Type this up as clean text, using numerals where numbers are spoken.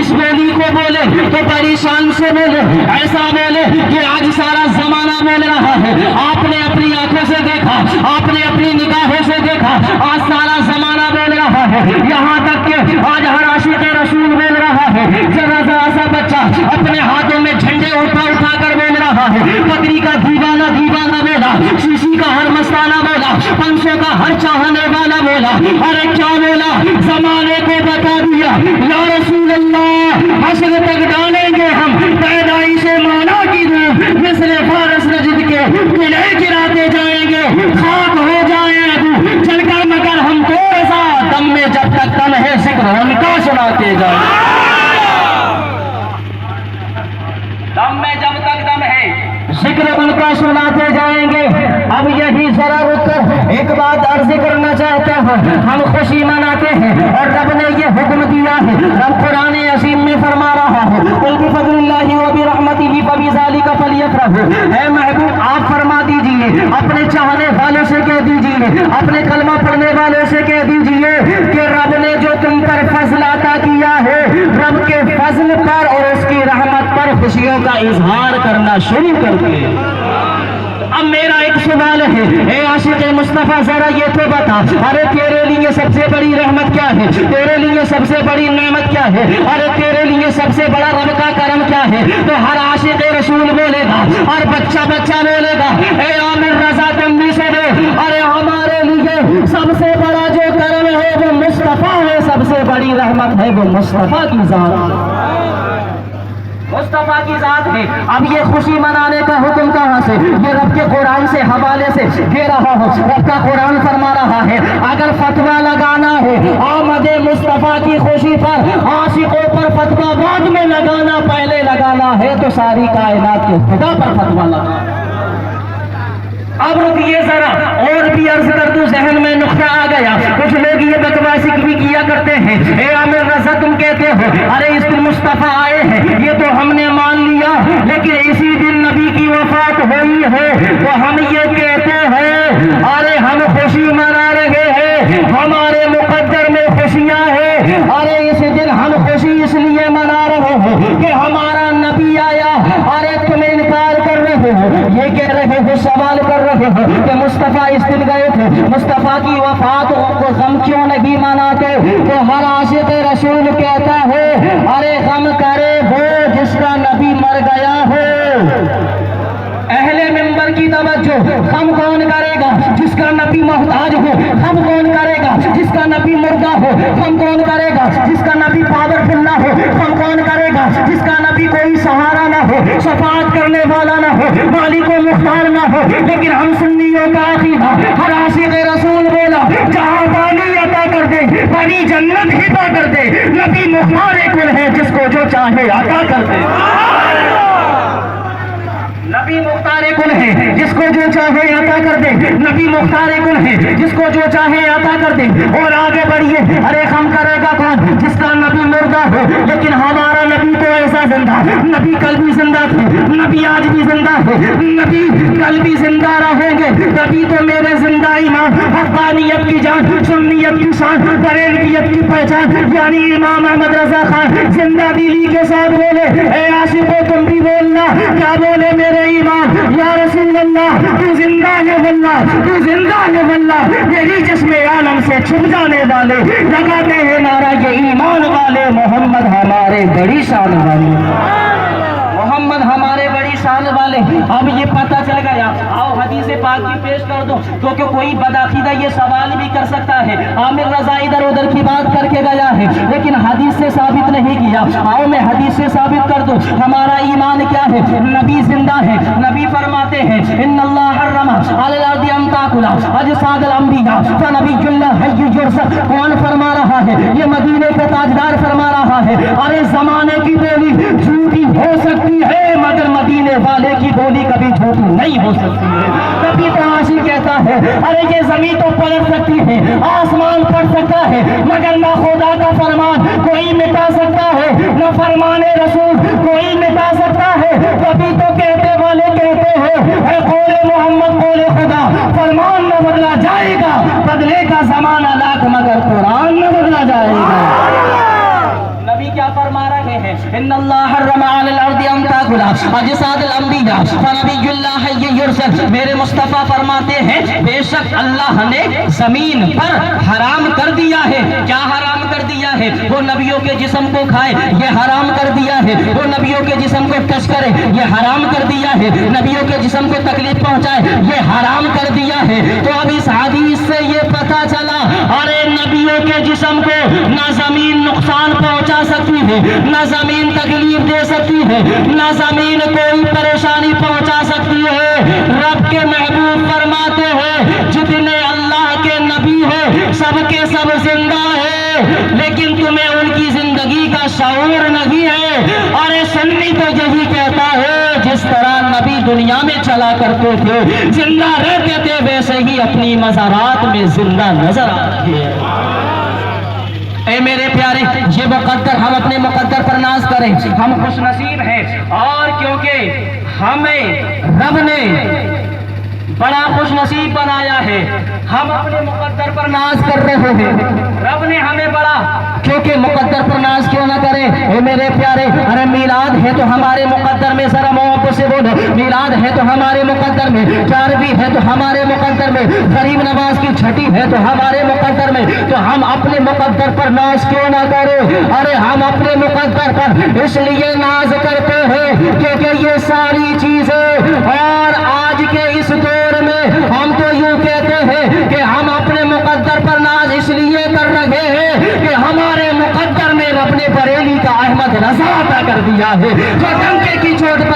اس بولی کو بولے تو پریشان سے بولے، ایسا بولے کہ آج سارا زمانہ بول رہا ہے، آپ نے اپنی آنکھوں سے دیکھا، آپ نے اپنی نگاہوں سے دیکھا، آج سارا زمانہ بول رہا ہے، یہاں تک کہ آج ہر عاشق رسول بول رہا ہے، ذرا ذرا سا بچہ اپنے ہاتھوں میں جھنڈے اٹھا اٹھا کر بول رہا ہے، پگڑی کا دیوانہ دیوانہ بولا، شیشی کا ہر مستانہ بولا، 500 کا ہر چاہنے والا بولا، ارے کیا بولا؟ زمانے کو بتا دیا یا رسول اللہ حشر تک ڈالیں گے ہم پیدائش مولا کی روح، مثل فارس نجد کے قلعے گراتے جائیں گے، خاک ہو جائیں ابو چل کر، مگر ہم کو رضا دم میں جب تک دم ہے ذکر ان کا سناتے جائیں گے، دم میں جب تک دم ہے ذکر ان کا سناتے جائیں گے۔ اب یہی ذرا رک کر ایک بات عرض کرنا چاہتا ہوں، ہم خوشی مناتے ہیں اور رب نے یہ حکم دیا ہے، رب قرآن عظیم میں فرما رہا ہے قل بفضل اللہ وبرحمتہ فبذلک فلیفرحوا، اے محبوب آپ فرما دیجئے، اپنے چاہنے والوں سے کہہ دیجئے، اپنے کلمہ پڑھنے والوں سے کہہ دیجئے کہ رب نے جو تم پر فضل عطا کیا ہے، رب کے فضل پر اور اس کی رحمت پر خوشیوں کا اظہار کرنا شروع کر دے۔ اب میرا ایک سوال ہے، اے عاشق مصطفیٰ ذرا یہ تو بتا، ارے تیرے لیے سب سے بڑی رحمت کیا ہے؟ تیرے لیے سب سے بڑی نعمت کیا ہے؟ ارے تیرے لیے سب سے بڑا رب کا کرم کیا ہے؟ تو ہر عاشق رسول بولے گا، ہر بچہ بچہ بولے گا، اے عامر رضا تمبی سے دے، ارے ہمارے لیے سب سے بڑا جو کرم ہے وہ مصطفیٰ ہے، سب سے بڑی رحمت ہے وہ مصطفیٰ کی ذات ہے، مصطفیٰ کی ذات ہے۔ اب یہ خوشی منانے کا حکم کہاں سے؟ یہ رب کے قرآن سے حوالے سے دے رہا ہوں، رب کا قرآن فرما رہا ہے اگر فتویٰ لگانا ہے آمد مصطفیٰ کی خوشی پر، عاشقوں پر فتویٰ بعد میں لگانا، پہلے لگانا ہے تو ساری کائنات کے خدا پر فتویٰ لگانا۔ اب رکیے ذرا اور بھی عرض کر دوں، ذہن میں نقطہ آ گیا، کچھ لوگ یہ بکواسی بھی کیا کرتے ہیں، اے عامر رضا تم کہتے ہو ارے اس دن مصطفیٰ آئے ہیں، یہ تو ہم نے مان لیا، لیکن اسی دن نبی کی وفات ہوئی ہے تو ہم یہ کہتے ہیں ارے ہم خوشی منا رہے ہیں، ہمارے مقدر میں خوشیاں ہیں، ارے اس دن ہم خوشی اس لیے منا رہے ہیں کہ ہمارا نبی آیا، ارے تم انکار کر رہے ہو، یہ کہہ رہے ہو، سوال کر رہے ہو کہ مصطفیٰ اس دن گئے تھے، مصطفیٰ کی وفات کو غم کیوں نہیں مناتے؟ تو ہر عاشق رسول کہتا ہے ارے غم کرے وہ جس کا نبی مر گیا ہو۔ اہل منبر کی توجہ، غم کون کرے گا؟ جس کا نبی محتاج ہو۔ غم کون کرے گا؟ جس کا نبی مردہ ہو۔ غم کون کرے گا؟ جس کا نبی پاورفل نہ ہو۔ غم کون کرے گا؟ جس کا نبی کوئی سہارا نہ ہو، شفاعت کرنے والا نہ ہو، مالک و مختار نہ ہو۔ لیکن ہم سنیوں کا عقیدہ، ہر عاشق رسول بولا جہاں پانی عطا کر دے، پانی جنت عطا کر دے، نبی مختار کل ہے جس کو جو چاہے عطا کر دے، نبی مختار کل ہے جس کو جو چاہے عطا کر دے، نبی مختار کل ہے جس کو جو چاہے عطا کر دے۔ اور آگے بڑھیے، ارے غم کرے گا کون؟ جس کا نبی مردہ ہو، لیکن ہمارا نبی تو ایسا زندہ، نبی کل بھی زندہ تھے، نبی آج بھی زندہ ہے، نبی کل بھی زندہ رہیں گے، نبی تو میرے زندہ ایمان، حقانیت کی جان، سنیت کی شان، بریلویت کی پہچان، یعنی امام احمد رضا خان زندہ دلی کے ساتھ بولے، اے عاشقو تم بھی بولنا، کیا بولے میرے ایمان؟ یا رسول اللہ تو زندہ ہے واللہ، تو زندہ ہے واللہ، میری جسم عالم سے چھپ جانے والے لگاتے ہیں نعرہ یہ ایمان والے، محمد ہمارے بڑی شان والے، محمد ہمارے بڑی شان والے۔ اب یہ پتہ چل گیا، آؤ حدیث پاک بھی پیش کر دو، کیونکہ کوئی بدعقیدہ یہ سوال بھی کر سکتا ہے عامر رضا ادھر ادھر کی بات کر کے گیا ہے لیکن حدیث سے ثابت نہیں کیا، آؤ میں حدیث سے ثابت کر دوں ہمارا ایمان کیا ہے۔ نبی زندہ ہے، نبی فرماتے ہیں ان اللہ حرم علی الارض ان تاکل اجساد الانبیاء فنبی اللہ حی یرزق، کون فرما رہا ہے؟ یہ مدینے کا تاجدار فرما رہا ہے۔ ارے زمانے کی بولی جھوٹی ہو سکتی ہے مگر مدینے والے کی بولی کبھی جھوٹی نہیں ہو سکتی ہے۔ کبھی تو عاشق کہتا ہے ارے یہ زمین تو پلٹ سکتی ہے، آسمان پڑ سکتا ہے، مگر نہ خدا کا فرمان کوئی مٹا سکتا ہے، نہ فرمان رسول کوئی مٹا سکتا ہے۔ کبھی تو کہتے والے کہتے ہیں اے قول محمد قول خدا، فرمان نہ بدلا جائے گا، بدلے کا زمانہ لاکھ مگر قرآن نہ بدلا جائے گا۔ نبی کیا فرماتے فرما رہے ہیں ان اللہ حرم علی الارض ان تاکل اجساد الانبیاء فنبی اللہ یرسل، میرے مصطفیٰ فرماتے ہیں بے شک اللہ نے زمین پر حرام کر دیا ہے. کیا حرام کر دیا ہے؟ وہ نبیوں کے جسم کو کھائے، یہ حرام کر دیا ہے. وہ نبیوں کے جسم کو ٹچ کرے، یہ حرام کر دیا ہے. نبیوں کے جسم کو تکلیف پہنچائے، یہ حرام کر دیا ہے. تو اب اس حدیث سے یہ پتا چلا، ارے نبیوں کے جسم کو نہ زمین نقصان پہنچا سکتی ہے، نہ زمین تکلیف دے سکتی ہے، نہ زمین کوئی پریشانی پہنچا سکتی ہے. رب کے محبوب فرماتے ہیں جتنے اللہ کے نبی ہیں سب کے سب زندہ ہیں، لیکن تمہیں ان کی زندگی کا شعور نہیں ہے. اور سنی تو یہی کہتا ہے جس طرح نبی دنیا میں چلا کرتے تھے، زندہ رہتے تھے، ویسے ہی اپنی مزارات میں زندہ نظر آتے ہیں. اے میرے پیارے، یہ مقدر، ہم اپنے مقدر پر ناز کریں، ہم خوش نصیب ہیں. اور کیونکہ ہمیں رب نے بڑا خوش نصیب بنایا ہے، ہم اپنے مقدر پر ناز کر رہے ہیں. رب نے ہمیں بڑا، کیونکہ مقدر پر ناز کیوں نہ کریں. اے میرے پیارے، ارے میلاد ہے تو ہمارے مقدر میں، ذرا محبت سے بولو، میلاد ہے تو ہمارے مقدر میں، چارویں ہے تو ہمارے مقدر میں، غریب نواز کی چھٹی ہے تو ہمارے مقدر میں. تو ہم اپنے مقدر پر ناز کیوں نہ کریں؟ ارے ہم اپنے مقدر پر اس لیے ناز کرتے ہیں کیونکہ یہ ساری چیزیں، اور آج کے اس دور میں ہم تو یوں کہتے ہیں کہ ہم اپنے مقدر پر ناز اس لیے کر رہے ہیں کہ ہمارے مقدر میں رب نے بریلی کا احمد رضا عطا کر دیا ہے جو ڈنکے کی چوٹ پر